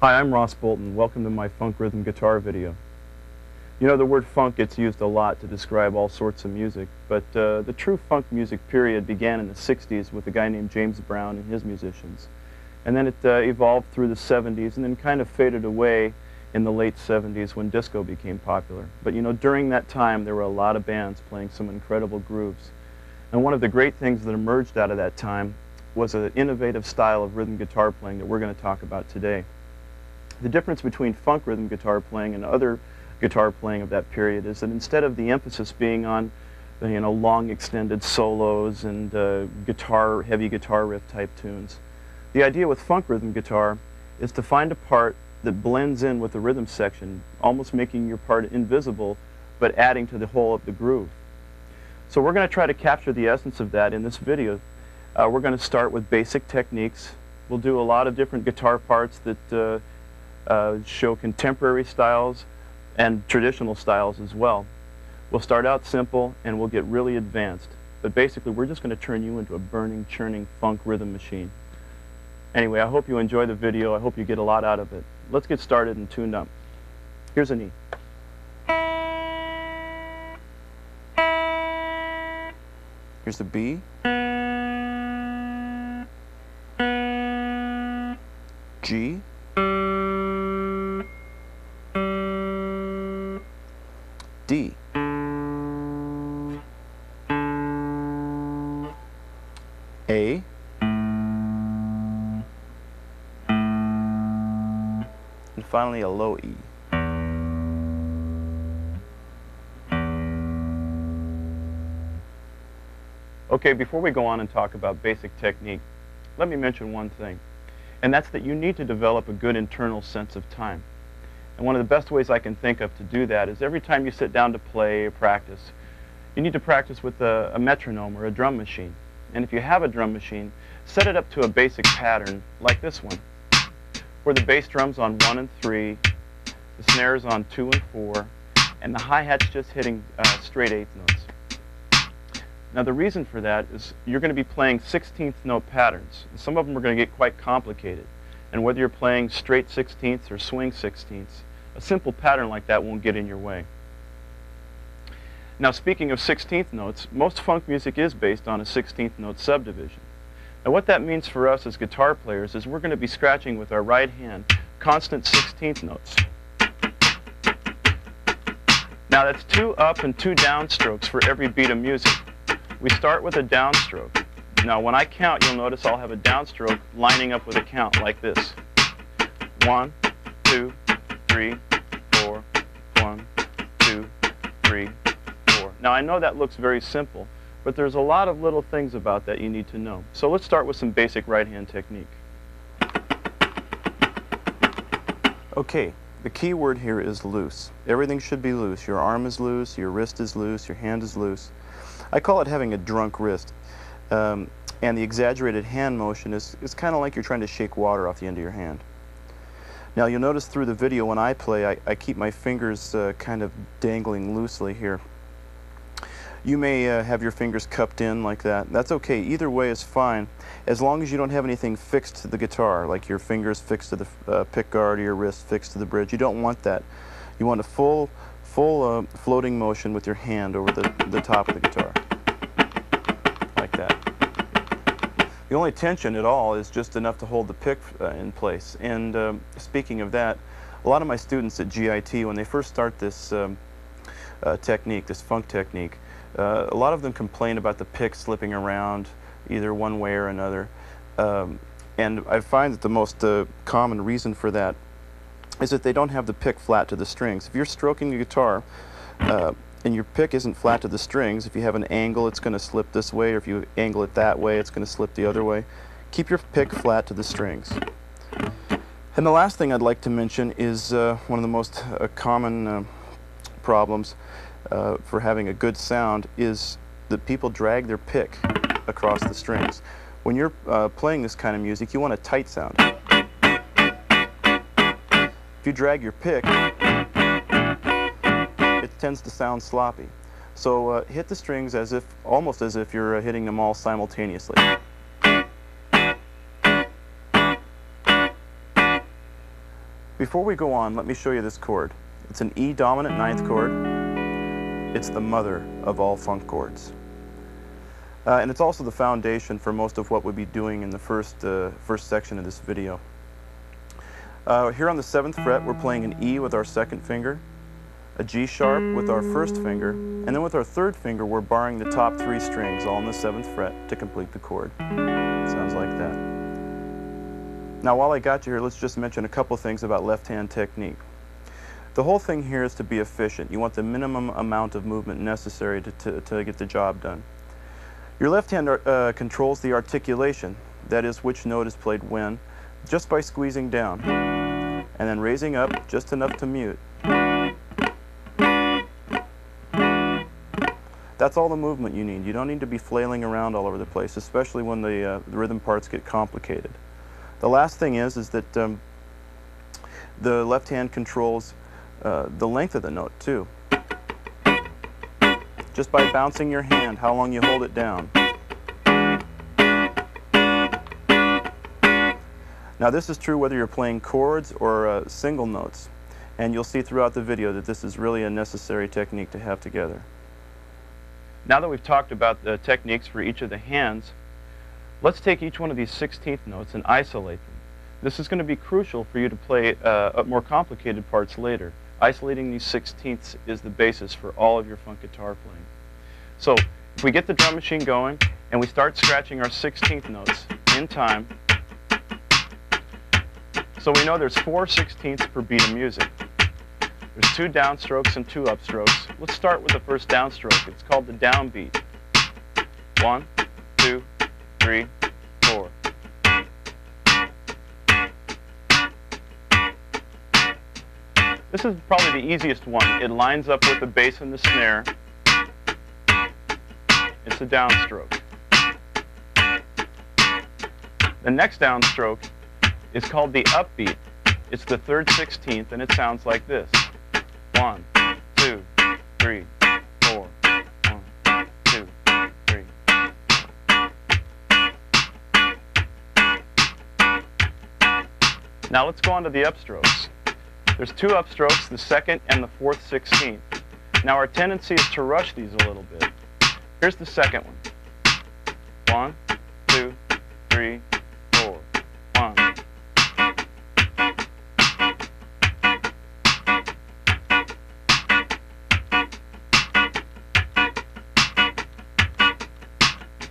Hi, I'm Ross Bolton. Welcome to my funk rhythm guitar video. You know, the word funk gets used a lot to describe all sorts of music, but the true funk music period began in the 60s with a guy named James Brown and his musicians. And then it evolved through the 70s and then kind of faded away in the late 70s when disco became popular. But you know, during that time there were a lot of bands playing some incredible grooves. And one of the great things that emerged out of that time was an innovative style of rhythm guitar playing that we're going to talk about today. The difference between funk rhythm guitar playing and other guitar playing of that period is that instead of the emphasis being on long extended solos and heavy guitar riff type tunes, the idea with funk rhythm guitar is to find a part that blends in with the rhythm section, almost making your part invisible but adding to the whole of the groove. So we're going to try to capture the essence of that in this video. We're going to start with basic techniques. We'll do a lot of different guitar parts that show contemporary styles and traditional styles as well. We'll start out simple and we'll get really advanced. But basically we're just going to turn you into a burning, churning funk rhythm machine. Anyway, I hope you enjoy the video. I hope you get a lot out of it. Let's get started and tuned up. Here's an E. Here's the B. G. D. A. And finally a low E. Okay, before we go on and talk about basic technique, let me mention one thing, and that's that you need to develop a good internal sense of time. And one of the best ways I can think of to do that is every time you sit down to play or practice, you need to practice with a metronome or a drum machine. And if you have a drum machine, set it up to a basic pattern like this one, where the bass drum's on 1 and 3, the snare's on 2 and 4, and the hi-hat's just hitting straight 8th notes. Now the reason for that is you're going to be playing 16th note patterns. And some of them are going to get quite complicated. And whether you're playing straight 16ths or swing 16ths, a simple pattern like that won't get in your way. Now speaking of 16th notes, most funk music is based on a 16th note subdivision. Now what that means for us as guitar players is we're going to be scratching with our right hand constant 16th notes. Now that's 2 up and 2 down strokes for every beat of music. We start with a downstroke. Now when I count, you'll notice I'll have a downstroke lining up with a count like this. 1, 2, 3, 4, 1, 2, 3, 4. Now I know that looks very simple, but there's a lot of little things about that you need to know. So let's start with some basic right hand technique. Okay, the key word here is loose. Everything should be loose. Your arm is loose, your wrist is loose, your hand is loose. I call it having a drunk wrist. And the exaggerated hand motion is kind of like you're trying to shake water off the end of your hand. Now you'll notice through the video when I play, I keep my fingers kind of dangling loosely here. You may have your fingers cupped in like that. That's okay. Either way is fine, as long as you don't have anything fixed to the guitar, like your fingers fixed to the pick guard or your wrist fixed to the bridge. You don't want that. You want a full floating motion with your hand over the top of the guitar. Like that. The only tension at all is just enough to hold the pick in place. And speaking of that, a lot of my students at GIT, when they first start this technique, this funk technique, a lot of them complain about the pick slipping around either one way or another. And I find that the most common reason for that is that they don't have the pick flat to the strings. If you're stroking the guitar and your pick isn't flat to the strings, if you have an angle, it's going to slip this way, or if you angle it that way, it's going to slip the other way. Keep your pick flat to the strings. And the last thing I'd like to mention is one of the most common problems for having a good sound is that people drag their pick across the strings. When you're playing this kind of music, you want a tight sound. If you drag your pick, it tends to sound sloppy. So hit the strings as if, almost as if you're hitting them all simultaneously. Before we go on, let me show you this chord. It's an E dominant ninth chord. It's the mother of all funk chords. And it's also the foundation for most of what we'll be doing in the first section of this video. Here on the 7th fret, we're playing an E with our second finger, a G sharp with our first finger, and then with our third finger, we're barring the top 3 strings, all on the 7th fret, to complete the chord. Sounds like that. Now, while I got you here, let's just mention a couple things about left-hand technique. The whole thing here is to be efficient. You want the minimum amount of movement necessary to get the job done. Your left hand controls the articulation, that is, which note is played when, just by squeezing down, and then raising up just enough to mute. That's all the movement you need. You don't need to be flailing around all over the place, especially when the rhythm parts get complicated. The last thing is that the left hand controls the length of the note, too. Just by bouncing your hand, how long you hold it down. Now, this is true whether you're playing chords or single notes, and you'll see throughout the video that this is really a necessary technique to have together. Now that we've talked about the techniques for each of the hands, let's take each one of these 16th notes and isolate them. This is going to be crucial for you to play more complicated parts later. Isolating these 16ths is the basis for all of your funk guitar playing. So, if we get the drum machine going and we start scratching our 16th notes in time, so we know there's 4 16ths per beat of music. There's 2 downstrokes and 2 upstrokes. Let's start with the first downstroke. It's called the downbeat. 1, 2, 3, 4. This is probably the easiest one. It lines up with the bass and the snare. It's a downstroke. The next downstroke is called the upbeat. It's the 3rd 16th, and it sounds like this. 1, 2, 3, 4. 1, 2, 3. Now let's go on to the upstrokes. There's 2 upstrokes, the 2nd and the 4th 16th. Now our tendency is to rush these a little bit. Here's the 2nd one. 1, 2, 3, 4. 1.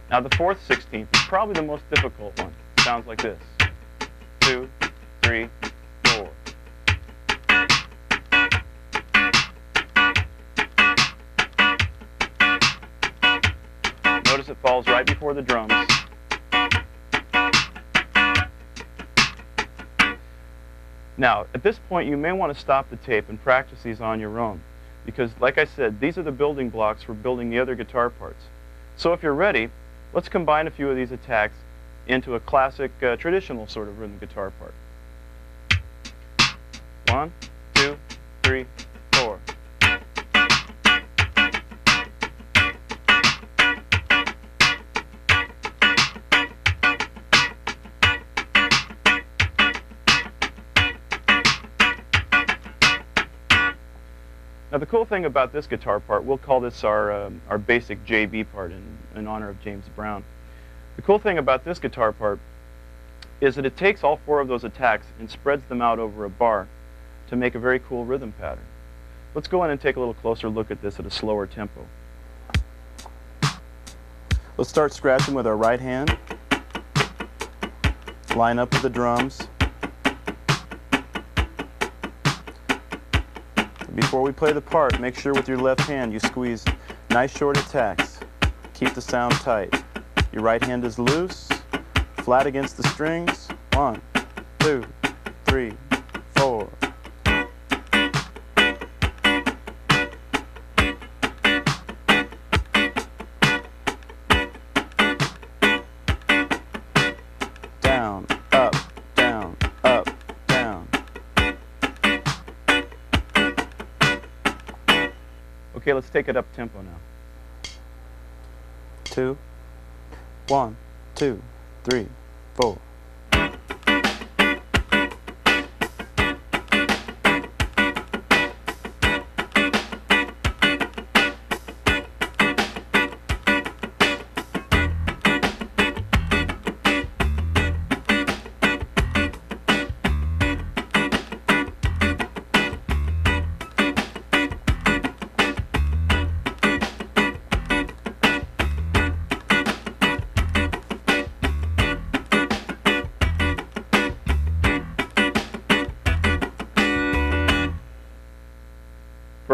Now the 4th 16th is probably the most difficult one. It sounds like this. 2, 3, 4. Notice it falls right before the drums. Now, at this point, you may want to stop the tape and practice these on your own, because, like I said, these are the building blocks for building the other guitar parts. So if you're ready, let's combine a few of these attacks into a classic, traditional sort of rhythm guitar part. 1, 2, 3, 4. Now the cool thing about this guitar part, we'll call this our basic JB part in honor of James Brown. The cool thing about this guitar part is that it takes all 4 of those attacks and spreads them out over a bar to make a very cool rhythm pattern. Let's go in and take a little closer look at this at a slower tempo. Let's start scratching with our right hand. Line up with the drums. Before we play the part, make sure with your left hand you squeeze nice short attacks. Keep the sound tight. Your right hand is loose, flat against the strings. 1, 2, 3, 4. Down, up, down, up, down. Okay, let's take it up tempo now. 2, 1, 2, 3, 4.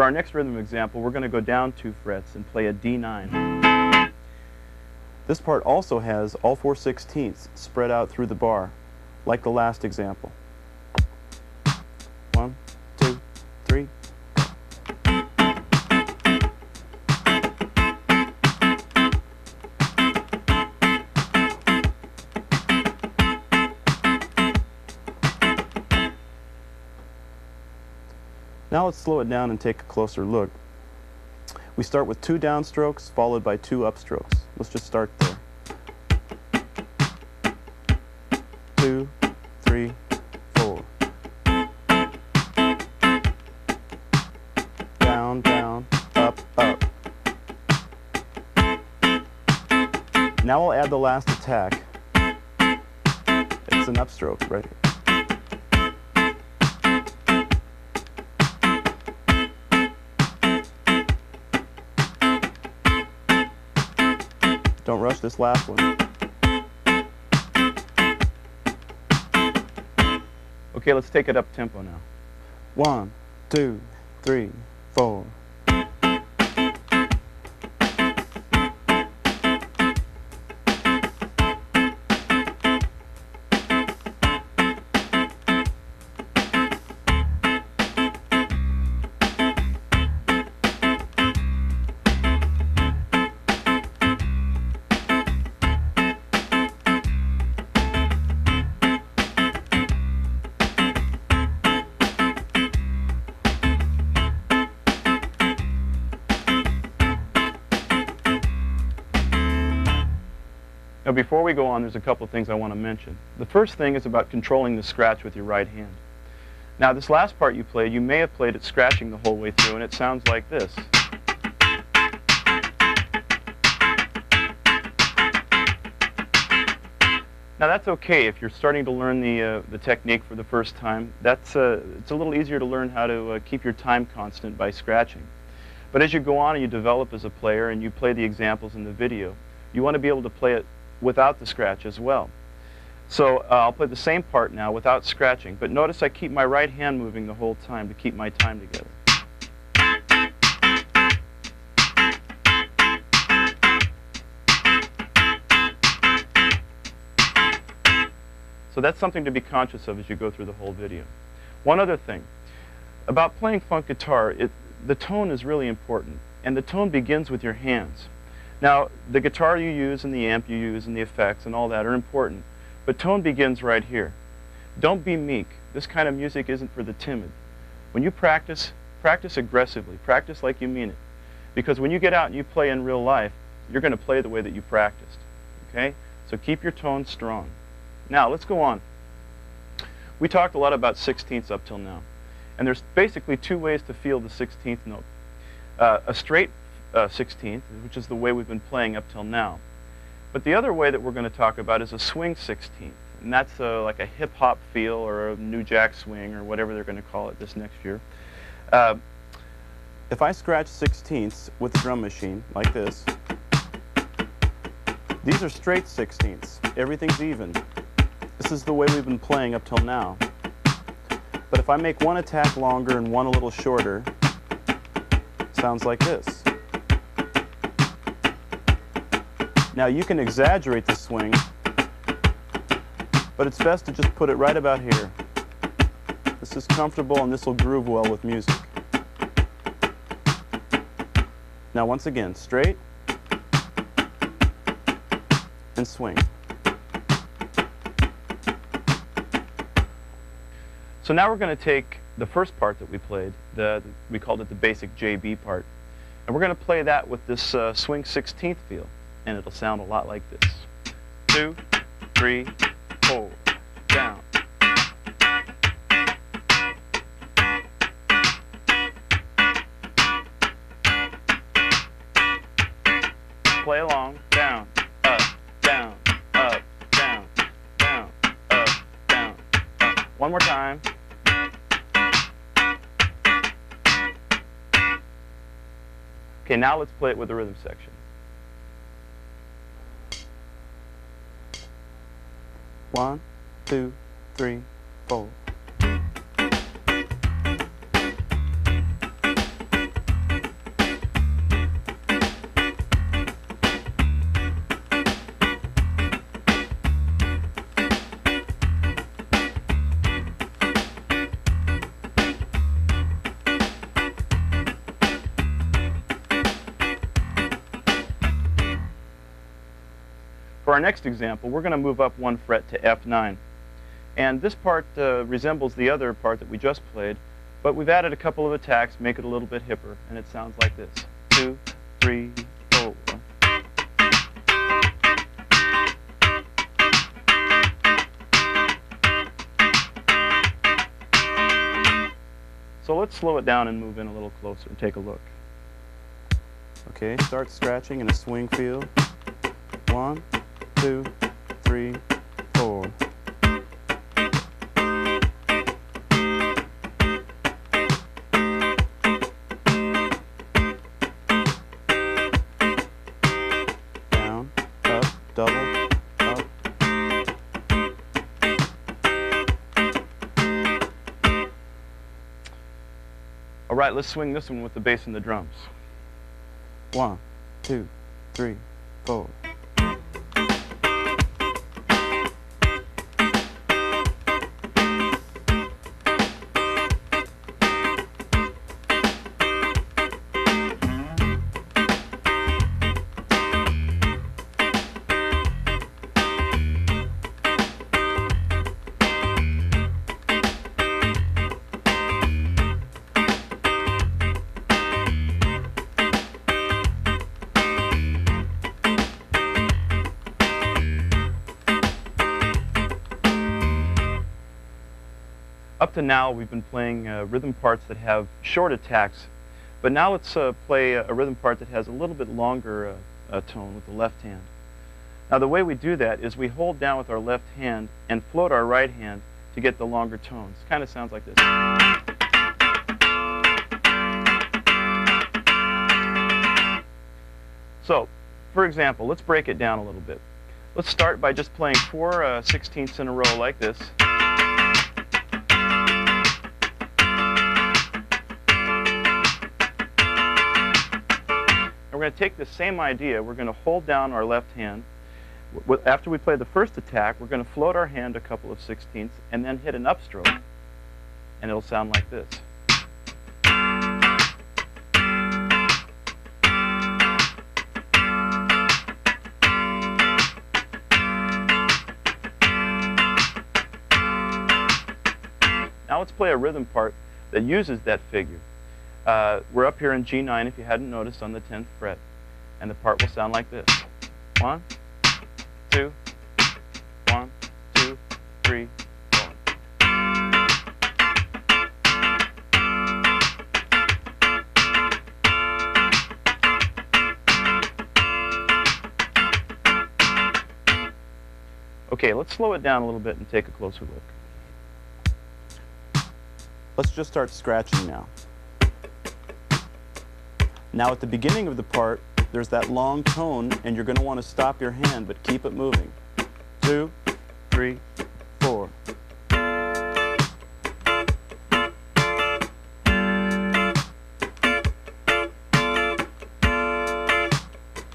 our next rhythm example, we're going to go down 2 frets and play a D9. This part also has all 4/16ths spread out through the bar, like the last example. 1, 2, 3. Now let's slow it down and take a closer look. We start with 2 downstrokes followed by 2 upstrokes. Let's just start there. 2, 3, 4. Down, down, up, up. Now I'll add the last attack. It's an upstroke right here. Don't rush this last one. Okay, let's take it up tempo now. 1, 2, 3, 4. Now before we go on, there's a couple of things I want to mention. The first thing is about controlling the scratch with your right hand. Now this last part you played, you may have played it scratching the whole way through, and it sounds like this. Now that's okay if you're starting to learn the technique for the first time. It's a little easier to learn how to keep your time constant by scratching. But as you go on and you develop as a player and you play the examples in the video, you want to be able to play it without the scratch as well. So I'll play the same part now without scratching, but notice I keep my right hand moving the whole time to keep my time together. So that's something to be conscious of as you go through the whole video. One other thing, about playing funk guitar, the tone is really important, and the tone begins with your hands. Now, the guitar you use and the amp you use and the effects and all that are important, but tone begins right here. Don't be meek. This kind of music isn't for the timid. When you practice, practice aggressively. Practice like you mean it. Because when you get out and you play in real life, you're going to play the way that you practiced. Okay? So keep your tone strong. Now, let's go on. We talked a lot about 16ths up till now. And there's basically 2 ways to feel the 16th note. A straight 16th, which is the way we've been playing up till now. But the other way that we're going to talk about is a swing 16th. And that's like a hip-hop feel or a new jack swing or whatever they're going to call it this next year. If I scratch 16ths with the drum machine, like this, these are straight 16ths. Everything's even. This is the way we've been playing up till now. But if I make one attack longer and one a little shorter, it sounds like this. Now you can exaggerate the swing, but it's best to just put it right about here. This is comfortable and this will groove well with music. Now once again, straight and swing. So now we're going to take the first part that we played, we called it the basic JB part, and we're going to play that with this swing 16th feel. And it'll sound a lot like this. 2, 3, 4, down. Play along, down, up, down, up, down, down, up, down, up. One more time. Okay, now let's play it with the rhythm section. 1, 2, 3, 4. our next example, we're going to move up one fret to F9. And this part resembles the other part that we just played, but we've added a couple of attacks, make it a little bit hipper, and it sounds like this. 2, 3, 4. So let's slow it down and move in a little closer and take a look. Okay, start scratching in a swing feel. 1, 2, 3, 4. Down, up, double, up. All right, let's swing this one with the bass and the drums. 1, 2, 3, 4. Up to now, we've been playing rhythm parts that have short attacks, but now let's play a rhythm part that has a little bit longer tone with the left hand. Now the way we do that is we hold down with our left hand and float our right hand to get the longer tones. It kind of sounds like this. So, for example, let's break it down a little bit. Let's start by just playing 4 sixteenths in a row like this. We're going to take the same idea. We're going to hold down our left hand. After we play the first attack, we're going to float our hand a couple of sixteenths and then hit an upstroke. And it'll sound like this. Now let's play a rhythm part that uses that figure. We're up here in G9, if you hadn't noticed, on the 10th fret. And the part will sound like this. 1, 2, 1, 2, 3, 4. Okay, let's slow it down a little bit and take a closer look. Let's just start scratching now. Now at the beginning of the part, there's that long tone, and you're going to want to stop your hand, but keep it moving. 2, 3, 4.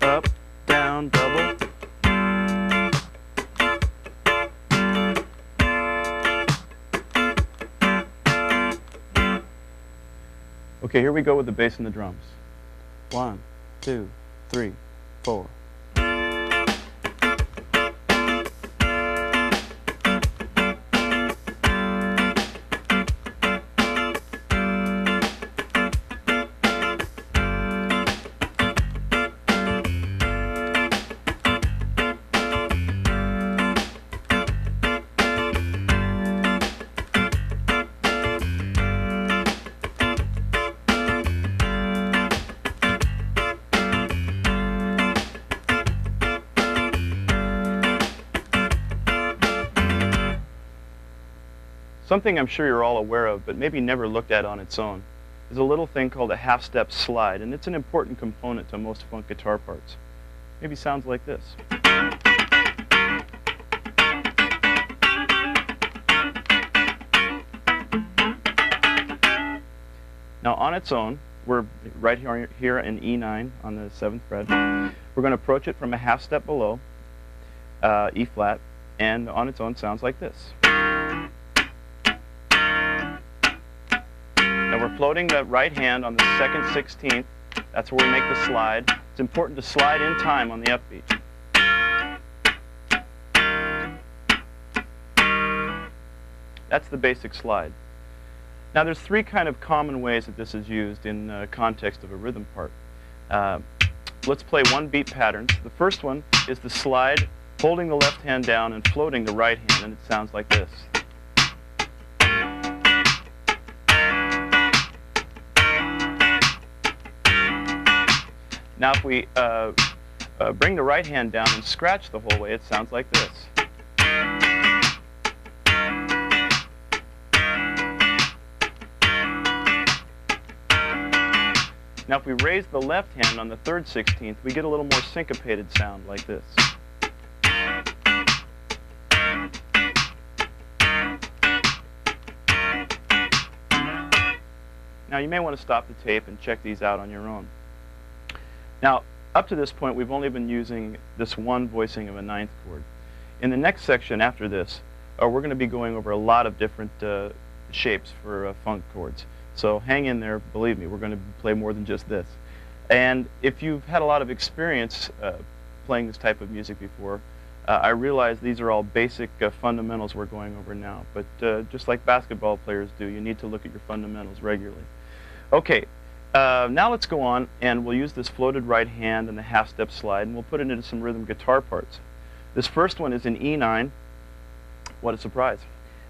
Up, down, double. Okay, here we go with the bass and the drums. 1, 2, 3, 4. Something I'm sure you're all aware of, but maybe never looked at on its own, is a little thing called a half-step slide, and it's an important component to most funk guitar parts. Maybe sounds like this. Now on its own, we're right here in E9 on the 7th fret. We're going to approach it from a half step below, E flat, and on its own sounds like this. Now we're floating the right hand on the 2nd 16th. That's where we make the slide. It's important to slide in time on the upbeat. That's the basic slide. Now there's three kind of common ways that this is used in context of a rhythm part. Let's play one beat patterns. The first one is the slide, holding the left hand down and floating the right hand, and it sounds like this. Now if we bring the right hand down and scratch the whole way, it sounds like this. Now if we raise the left hand on the third 16th, we get a little more syncopated sound like this. Now you may want to stop the tape and check these out on your own. Now, up to this point, we've only been using this one voicing of a ninth chord. In the next section after this, we're going to be going over a lot of different shapes for funk chords. So hang in there, believe me, we're going to play more than just this. And if you've had a lot of experience playing this type of music before, I realize these are all basic fundamentals we're going over now. But just like basketball players do, you need to look at your fundamentals regularly. Okay. Now let's go on, and we'll use this floated right hand and the half-step slide, and we'll put it into some rhythm guitar parts. This first one is in E9. What a surprise.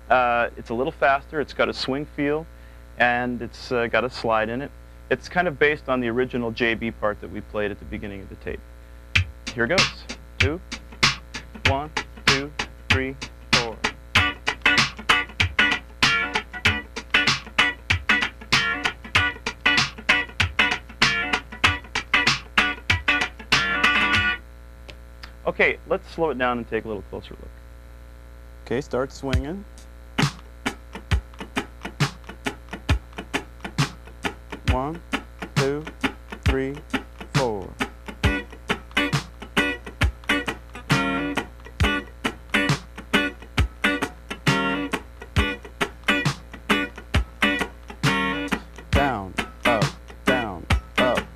It's a little faster, it's got a swing feel, and it's got a slide in it. It's kind of based on the original JB part that we played at the beginning of the tape. Here goes. 2, 1, 2, 3, 4. Okay, let's slow it down and take a little closer look. Okay, start swinging. One, 2, 3, 4. Down, up,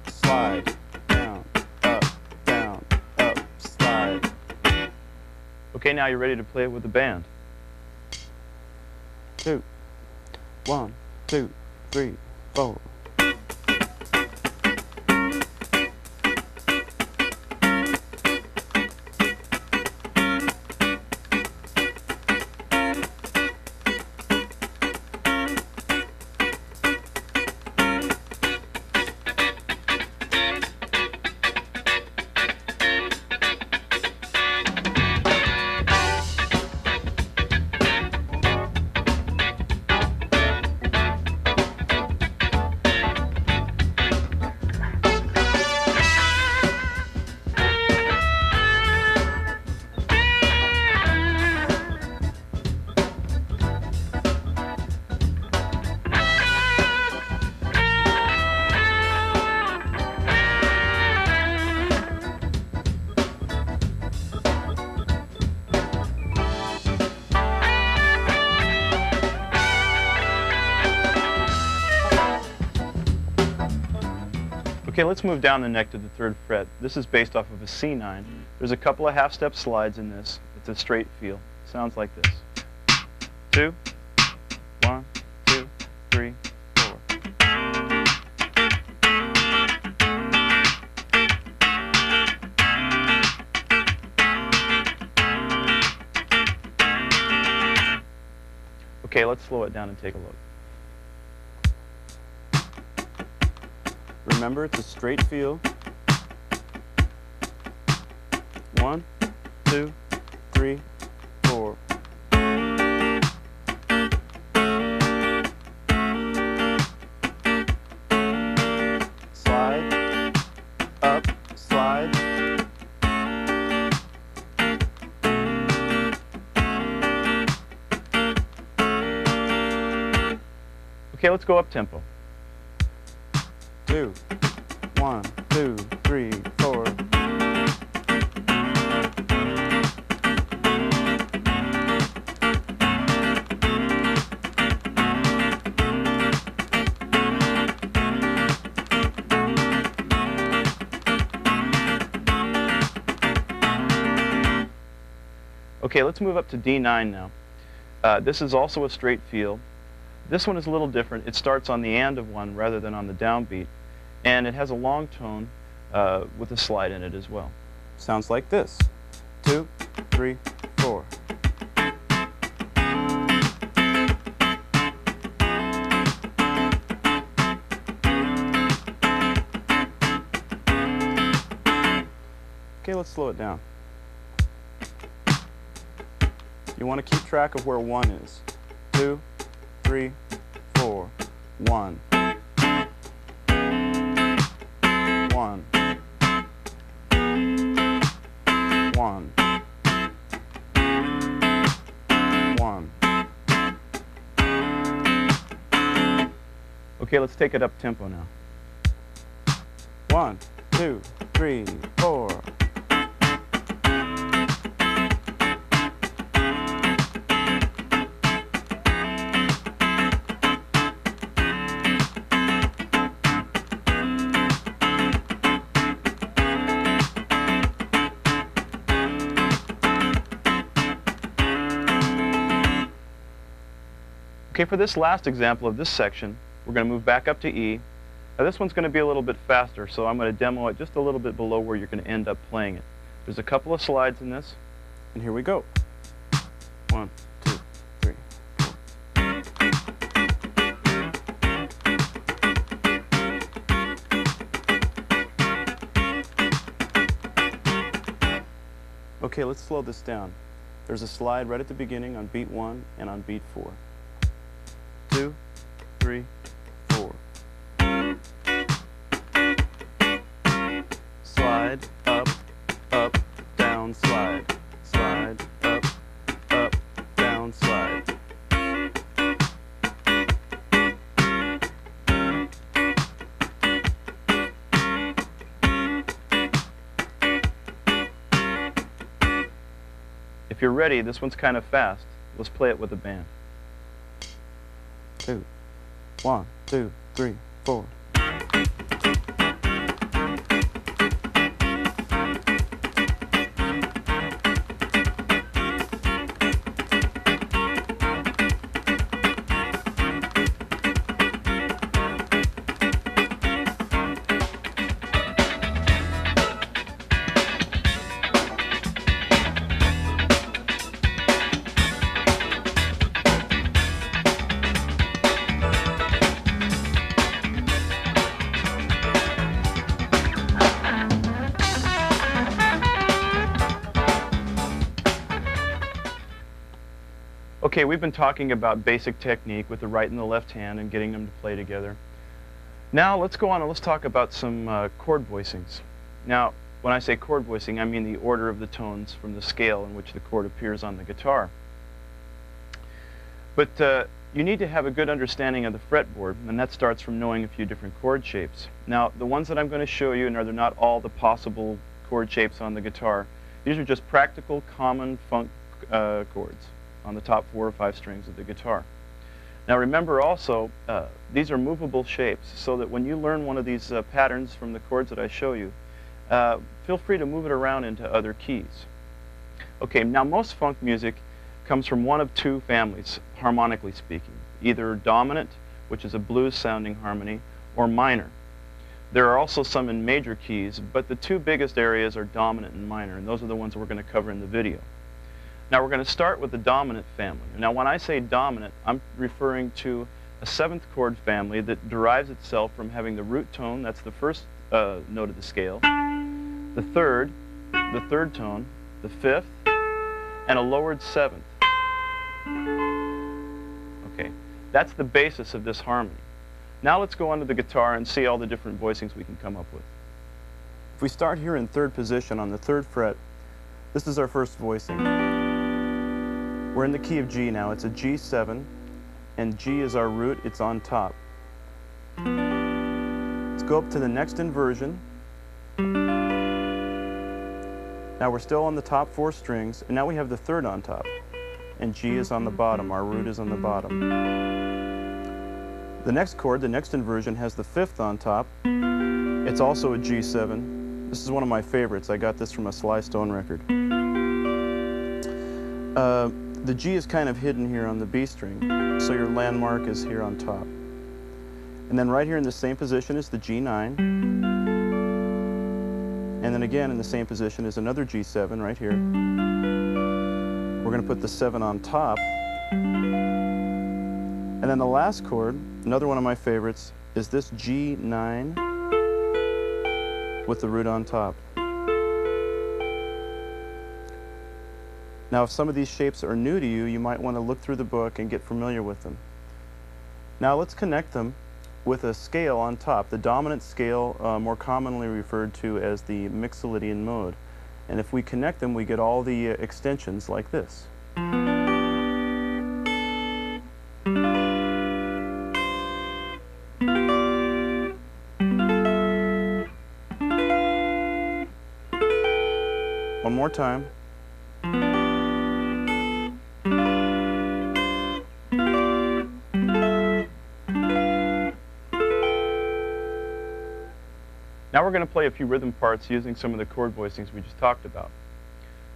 slide. Down, up, slide. Okay, now you're ready to play it with the band. 2, 1, 2, 3, 4. Okay, let's move down the neck to the 3rd fret. This is based off of a C9. There's a couple of half-step slides in this. It's a straight feel. Sounds like this. 2, 1, 2, 3, 4. Okay, let's slow it down and take a look. Remember, it's a straight feel. 1, 2, 3, 4. Slide, up, slide. Okay, let's go up tempo. 2, 1, 2, 3, 4. Okay, let's move up to D9 now. This is also a straight feel. This one is a little different. It starts on the and of one rather than on the downbeat. And it has a long tone with a slide in it as well. Sounds like this. 2, 3, 4. Okay, let's slow it down. You want to keep track of where 1 is. 2, 3, 4, 1. 1. 1. 1. Okay, let's take it up tempo now. 1, 2, 3, 4. Okay, for this last example of this section, we're going to move back up to E. Now this one's going to be a little bit faster, so I'm going to demo it just a little bit below where you're going to end up playing it. There's a couple of slides in this, and here we go. 1, 2, 3, 4. Okay, let's slow this down. There's a slide right at the beginning on beat 1 and on beat 4. 2, 3, 4. Slide, up, up, down, slide. Slide, up, down, slide. If you're ready, this one's kind of fast. Let's play it with a band. 2, 1, 2, 3, 4. Okay, we've been talking about basic technique with the right and the left hand and getting them to play together. Now let's go on and let's talk about some chord voicings. Now, when I say chord voicing, I mean the order of the tones from the scale in which the chord appears on the guitar. But you need to have a good understanding of the fretboard, and that starts from knowing a few different chord shapes. Now, the ones that I'm going to show you, and they're not all the possible chord shapes on the guitar, these are just practical, common funk chords on the top 4 or 5 strings of the guitar. Now remember also, these are movable shapes, so that when you learn one of these patterns from the chords that I show you, feel free to move it around into other keys. Okay, now most funk music comes from one of 2 families, harmonically speaking. Either dominant, which is a blues-sounding harmony, or minor. There are also some in major keys, but the 2 biggest areas are dominant and minor, and those are the ones we're going to cover in the video. Now we're going to start with the dominant family. Now when I say dominant, I'm referring to a 7th chord family that derives itself from having the root tone, that's the first note of the scale, the 3rd tone, the 5th, and a lowered 7th. Okay, that's the basis of this harmony. Now let's go onto the guitar and see all the different voicings we can come up with. If we start here in 3rd position on the 3rd fret, this is our first voicing. We're in the key of G now. It's a G7, and G is our root. It's on top. Let's go up to the next inversion. Now we're still on the top 4 strings, and now we have the 3rd on top, and G is on the bottom. Our root is on the bottom. The next chord, the next inversion, has the 5th on top. It's also a G7. This is one of my favorites. I got this from a Sly Stone record. the G is kind of hidden here on the B string, so your landmark is here on top. And then right here in the same position is the G9. And then again in the same position is another G7 right here. We're going to put the 7 on top. And then the last chord, another one of my favorites, is this G9 with the root on top. Now if some of these shapes are new to you, you might want to look through the book and get familiar with them. Now let's connect them with a scale on top, the dominant scale, more commonly referred to as the Mixolydian mode. And if we connect them, we get all the extensions like this. One more time. Now we're going to play a few rhythm parts using some of the chord voicings we just talked about.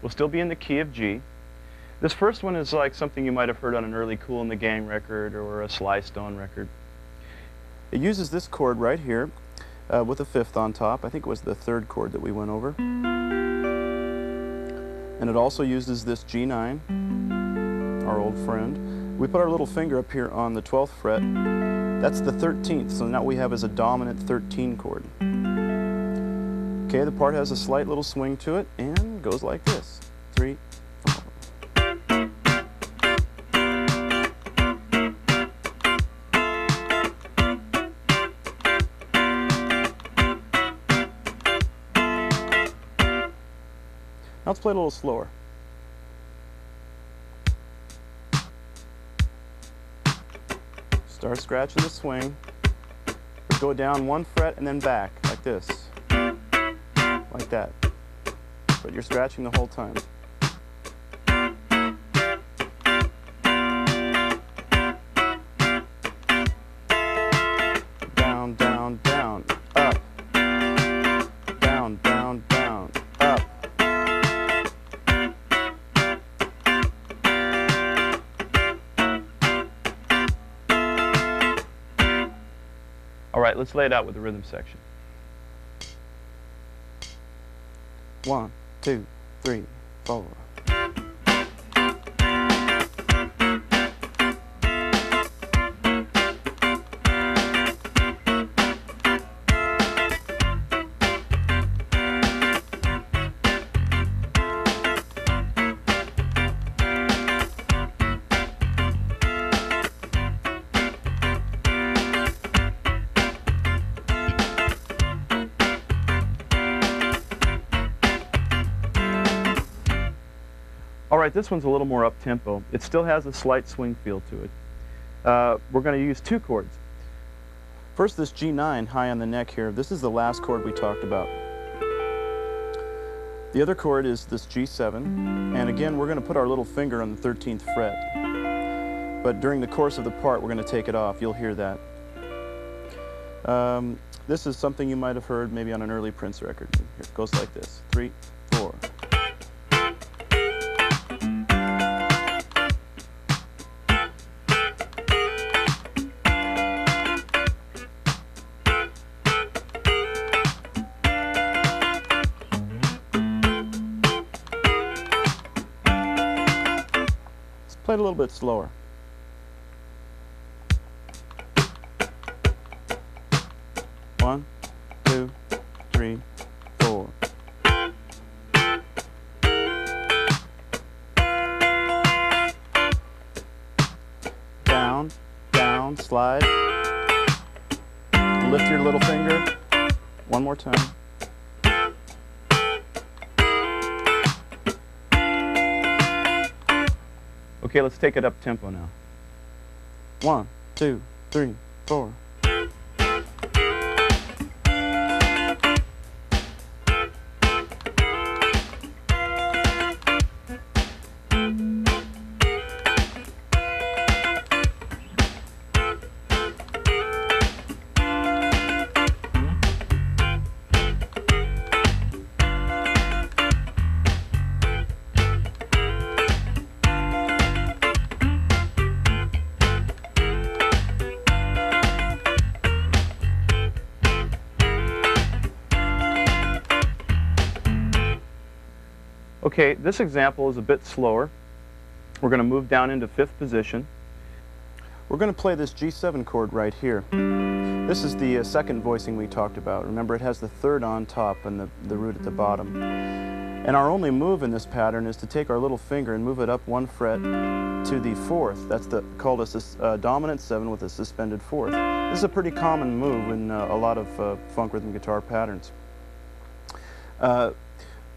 We'll still be in the key of G. This first one is like something you might have heard on an early Kool and the Gang record or a Sly Stone record. It uses this chord right here with a 5th on top. I think it was the 3rd chord that we went over. And it also uses this G9, our old friend. We put our little finger up here on the 12th fret. That's the 13th, so now what we have is a dominant 13 chord. Okay, the part has a slight little swing to it and goes like this. 3, 4. Now let's play it a little slower. Start scratching the swing. Go down 1 fret and then back, like this. Like that. But you're scratching the whole time. Down, down, down, up. Down, down, down, up. All right, let's lay it out with the rhythm section. 1, 2, 3, 4. All right, this one's a little more up-tempo. It still has a slight swing feel to it. We're going to use 2 chords. First, this G9 high on the neck here. This is the last chord we talked about. The other chord is this G7. And again, we're going to put our little finger on the 13th fret. But during the course of the part, we're going to take it off. You'll hear that. This is something you might have heard maybe on an early Prince record. Here, it goes like this. 3, 4. Play it a little bit slower. One, 2, 3, 4. Down, down, slide. Lift your little finger. One more time. Okay, let's take it up tempo now. 1, 2, 3, 4. Okay, this example is a bit slower. We're going to move down into 5th position. We're going to play this G7 chord right here. This is the second voicing we talked about. Remember, it has the 3rd on top and the root at the bottom. And our only move in this pattern is to take our little finger and move it up 1 fret to the 4th. That's called a dominant 7 with a suspended 4th. This is a pretty common move in a lot of funk rhythm guitar patterns.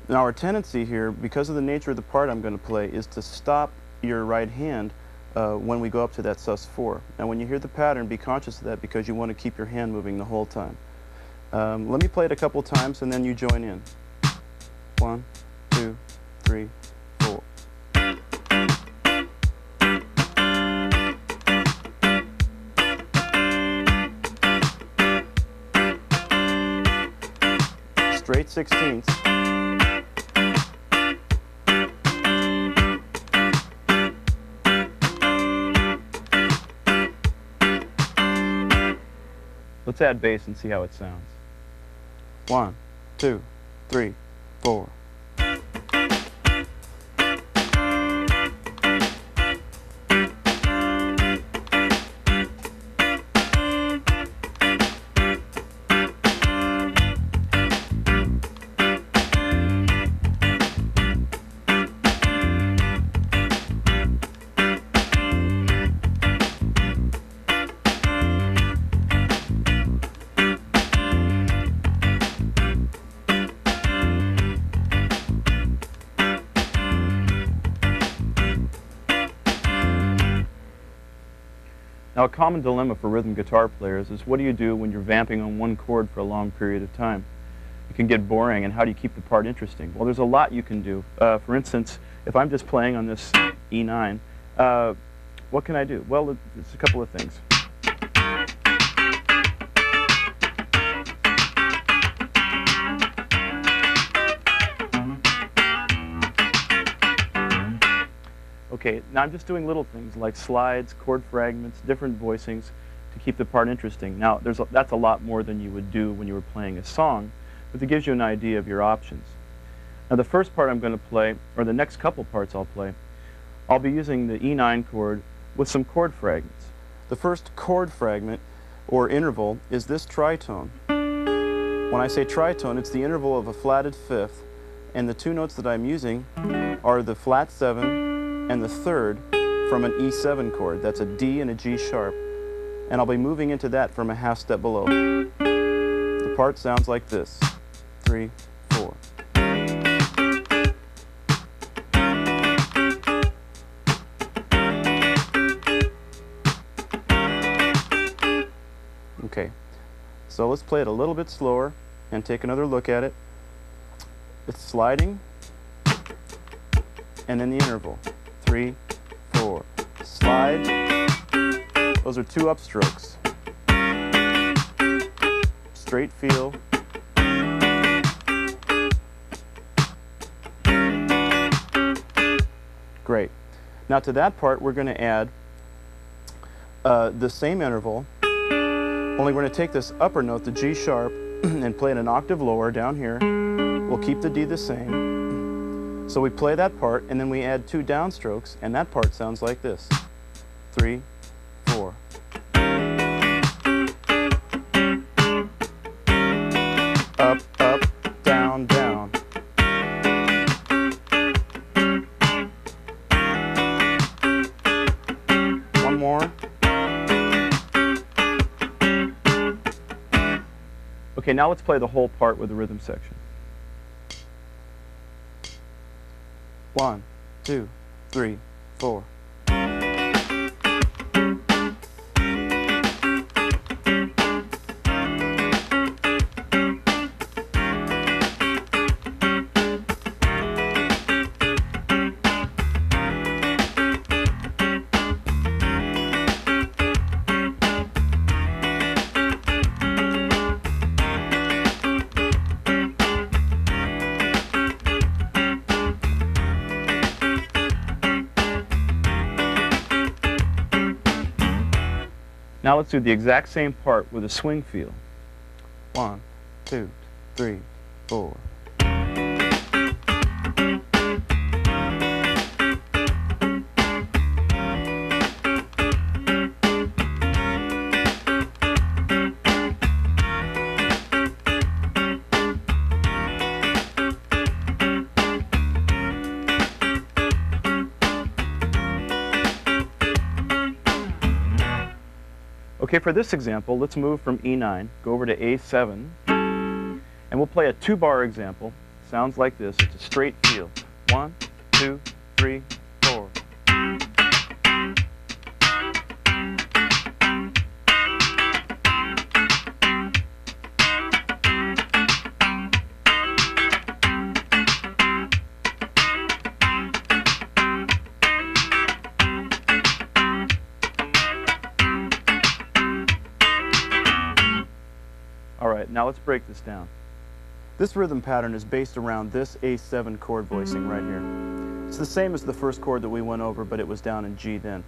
Now our tendency here, because of the nature of the part I'm going to play, is to stop your right hand when we go up to that sus4. Now when you hear the pattern, be conscious of that because you want to keep your hand moving the whole time. Let me play it a couple times and then you join in. 1, 2, 3, 4. Straight 16ths. Let's add bass and see how it sounds. 1, 2, 3, 4. Now, a common dilemma for rhythm guitar players is what do you do when you're vamping on one chord for a long period of time? It can get boring, and how do you keep the part interesting? Well, there's a lot you can do. For instance, if I'm just playing on this E9, what can I do? Well, it's a couple of things. Okay, now I'm just doing little things like slides, chord fragments, different voicings to keep the part interesting. Now, that's a lot more than you would do when you were playing a song, but it gives you an idea of your options. Now, the first part I'm going to play, or the next couple parts I'll play, I'll be using the E9 chord with some chord fragments. The first chord fragment, or interval, is this tritone. When I say tritone, it's the interval of a flatted 5th, and the 2 notes that I'm using are the flat 7 and the 3rd from an E7 chord. That's a D and a G sharp. And I'll be moving into that from a half step below. The part sounds like this. 3, 4. Okay, so let's play it a little bit slower and take another look at it. It's sliding and then the interval. 3, 4. Slide. Those are 2 upstrokes. Straight feel. Great. Now to that part we're going to add the same interval, only we're going to take this upper note, the G sharp, and play it an octave lower down here. We'll keep the D the same. So we play that part, and then we add 2 downstrokes, and that part sounds like this. 3, 4. Up, up, down, down. One more. Okay, now let's play the whole part with the rhythm section. 1, 2, 3, 4. Now let's do the exact same part with a swing feel. 1, 2, 3, 4. Okay, for this example, let's move from E9, go over to A7, and we'll play a 2-bar example. Sounds like this. It's a straight feel. 1, 2, 3, 4. All right, now let's break this down. This rhythm pattern is based around this A7 chord voicing right here. It's the same as the first chord that we went over, but it was down in G then.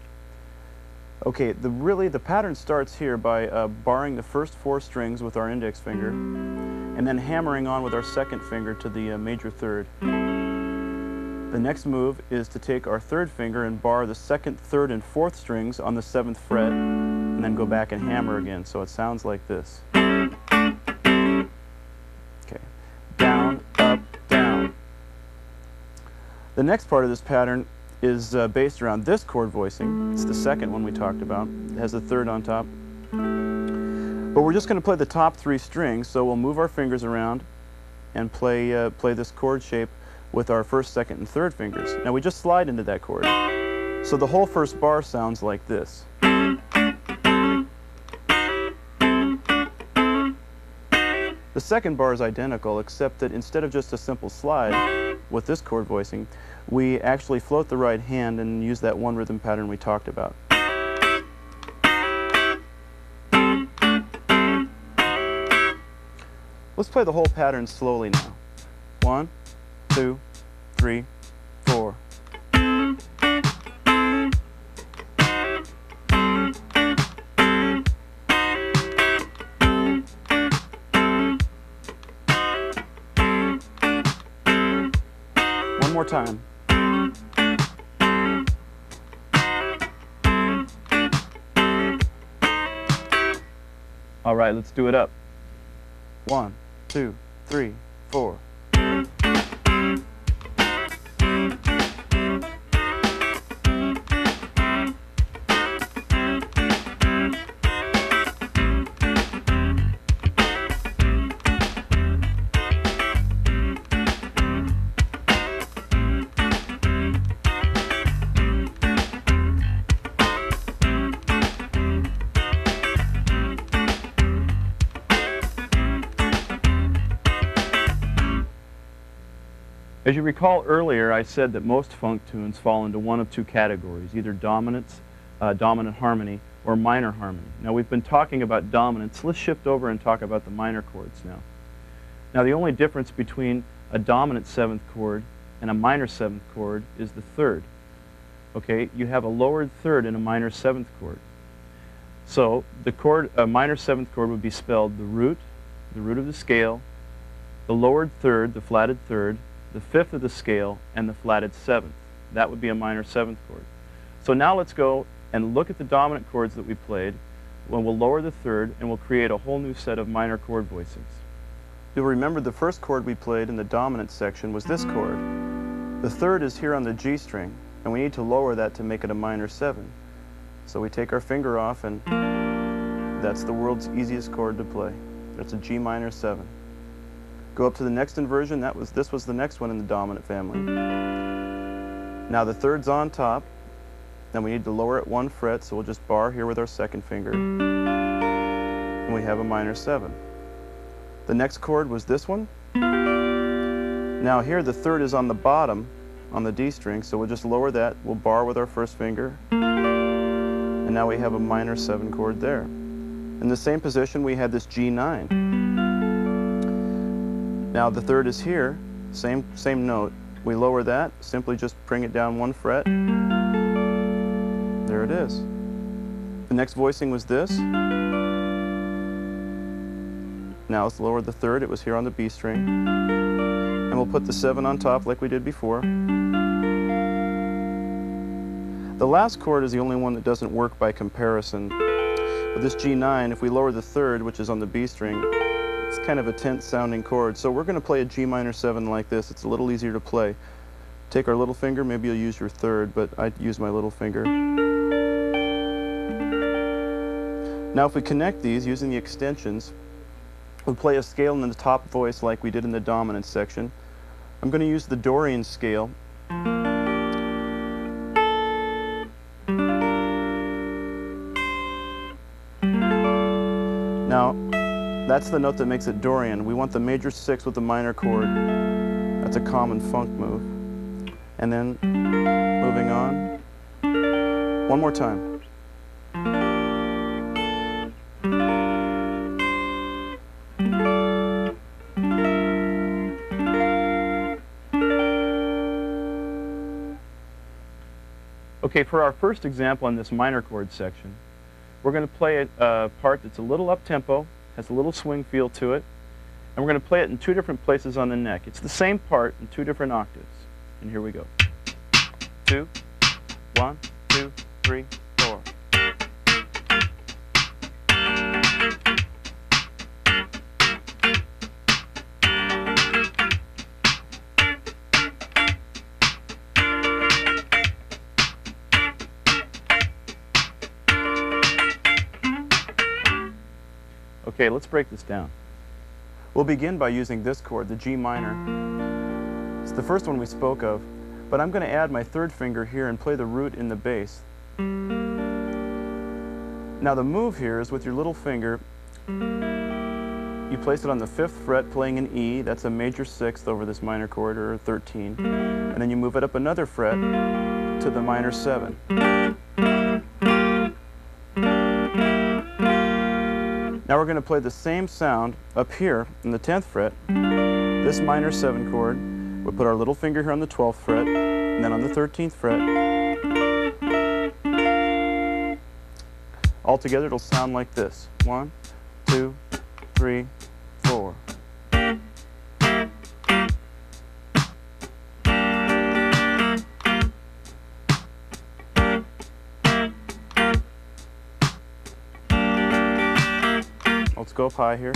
Okay, the pattern starts here by barring the first 4 strings with our index finger, and then hammering on with our second finger to the major third. The next move is to take our third finger and bar the second, third, and fourth strings on the 7th fret, and then go back and hammer again, so it sounds like this. Okay, down, up, down. The next part of this pattern is based around this chord voicing. It's the second one we talked about. It has a third on top. But we're just going to play the top 3 strings, so we'll move our fingers around and play this chord shape with our first, second, and third fingers. Now we just slide into that chord. So the whole first bar sounds like this. The second bar is identical, except that instead of just a simple slide with this chord voicing, we actually float the right hand and use that one rhythm pattern we talked about. Let's play the whole pattern slowly now. 1, 2, 3, 4. One more time. All right, let's do it up. 1, 2, 3, 4. As you recall earlier, I said that most funk tunes fall into one of 2 categories, either dominant harmony, or minor harmony. Now we've been talking about dominance. Let's shift over and talk about the minor chords now. Now the only difference between a dominant 7th chord and a minor 7th chord is the third. Okay, you have a lowered third in a minor 7th chord. So the chord, a minor 7th chord would be spelled the root of the scale, the lowered third, the flatted third, the 5th of the scale, and the flatted 7th. That would be a minor 7th chord. So now let's go and look at the dominant chords that we played. Well, we'll lower the third, and we'll create a whole new set of minor chord voicings. You'll remember the first chord we played in the dominant section was this chord. The third is here on the G string, and we need to lower that to make it a minor 7. So we take our finger off, and that's the world's easiest chord to play. That's a G minor 7. Go up to the next inversion. This was the next one in the dominant family. Now the third's on top. Then we need to lower it 1 fret, so we'll just bar here with our second finger. And we have a minor 7. The next chord was this one. Now here the third is on the bottom, on the D string, so we'll just lower that. We'll bar with our first finger. And now we have a minor 7 chord there. In the same position, we had this G9. Now the third is here, same note. We lower that, simply just bring it down 1 fret. There it is. The next voicing was this. Now let's lower the third. It was here on the B string. And we'll put the 7 on top like we did before. The last chord is the only one that doesn't work by comparison. With this G9, if we lower the third, which is on the B string, it's kind of a tense sounding chord. So we're going to play a G minor 7 like this. It's a little easier to play. Take our little finger, maybe you'll use your third, but I'd use my little finger. Now if we connect these using the extensions, we play a scale in the top voice like we did in the dominant section. I'm going to use the Dorian scale. Now, that's the note that makes it Dorian. We want the major 6 with the minor chord. That's a common funk move. And then, moving on. One more time. Okay, for our first example in this minor chord section, we're going to play a part that's a little up-tempo, has a little swing feel to it, and we're going to play it in 2 different places on the neck. It's the same part in 2 different octaves. And here we go. 2, 1, 2, 3, 4. Okay, let's break this down. We'll begin by using this chord, the G minor. It's the first one we spoke of, but I'm going to add my 3rd finger here and play the root in the bass. Now the move here is with your little finger, you place it on the 5th fret playing an E, that's a major 6th over this minor chord, or a 13, and then you move it up another fret to the minor 7. Now we're going to play the same sound up here in the 10th fret, this minor 7 chord. We'll put our little finger here on the 12th fret, and then on the 13th fret. All together it'll sound like this. 1, 2, 3, 4. Let's go up high here.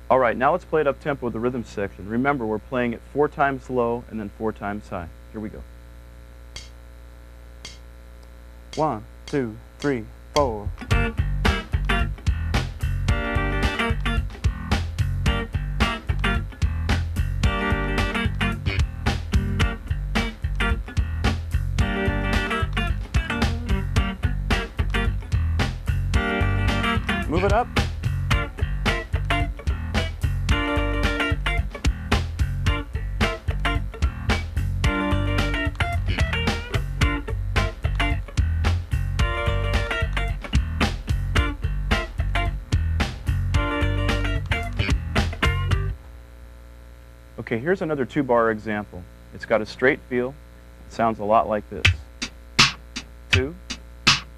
All right, now let's play it up tempo with the rhythm section. Remember, we're playing it 4 times low and then 4 times high. Here we go. 1, 2, 3, 4. Move it up. Okay, here's another 2-bar example. It's got a straight feel. It sounds a lot like this. 2,